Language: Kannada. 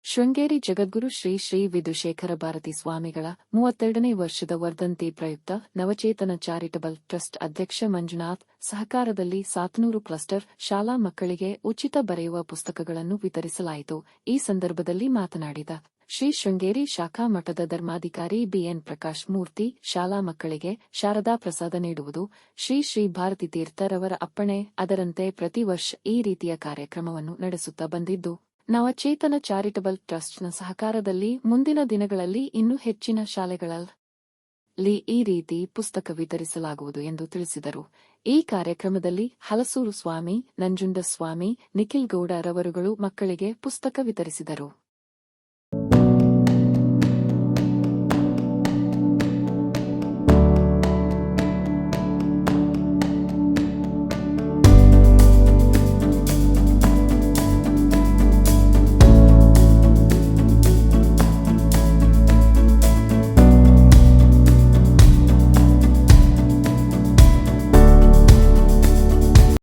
ಶೃಂಗೇರಿ ಜಗದ್ಗುರು ಶ್ರೀ ಶ್ರೀ ವಿಧುಶೇಖರ ಭಾರತಿ ಸ್ವಾಮಿಗಳ 32ನೇ ವರ್ಷದ ವರ್ಧಂತಿ ಪ್ರಯುಕ್ತ ನವಚೇತನ ಚಾರಿಟಬಲ್ ಟ್ರಸ್ಟ್ ಅಧ್ಯಕ್ಷ ಮಂಜುನಾಥ್ ಸಹಕಾರದಲ್ಲಿ 700 ಕ್ಲಸ್ಟರ್ ಶಾಲಾ ಮಕ್ಕಳಿಗೆ ಉಚಿತ ಬರೆಯುವ ಪುಸ್ತಕಗಳನ್ನು ವಿತರಿಸಲಾಯಿತು. ಈ ಸಂದರ್ಭದಲ್ಲಿ ಮಾತನಾಡಿದ ಶ್ರೀ ಶೃಂಗೇರಿ ಶಾಖಾ ಮಠದ ಧರ್ಮಾಧಿಕಾರಿ ಬಿಎನ್ ಪ್ರಕಾಶ್ ಮೂರ್ತಿ, ಶಾಲಾ ಮಕ್ಕಳಿಗೆ ಶಾರದಾ ಪ್ರಸಾದ ನೀಡುವುದು ಶ್ರೀ ಶ್ರೀ ಭಾರತಿ ತೀರ್ಥರವರ ಅಪ್ಪಣೆ. ಅದರಂತೆ ಪ್ರತಿ ವರ್ಷ ಈ ರೀತಿಯ ಕಾರ್ಯಕ್ರಮವನ್ನು ನಡೆಸುತ್ತಾ ಬಂದಿದ್ದು, ನವಚೇತನ ಚಾರಿಟಬಲ್ ಟ್ರಸ್ಟ್ನ ಸಹಕಾರದಲ್ಲಿ ಮುಂದಿನ ದಿನಗಳಲ್ಲಿ ಇನ್ನೂ ಹೆಚ್ಚಿನ ಶಾಲೆಗಳಲ್ಲಿ ಈ ರೀತಿ ಪುಸ್ತಕ ವಿತರಿಸಲಾಗುವುದು ಎಂದು ತಿಳಿಸಿದರು. ಈ ಕಾರ್ಯಕ್ರಮದಲ್ಲಿ ಹಲಸೂರು ಸ್ವಾಮಿ, ನಂಜುಂಡಸ್ವಾಮಿ, ನಿಖಿಲ್ ಗೌಡ ರವರುಗಳು ಮಕ್ಕಳಿಗೆ ಪುಸ್ತಕ ವಿತರಿಸಿದರು.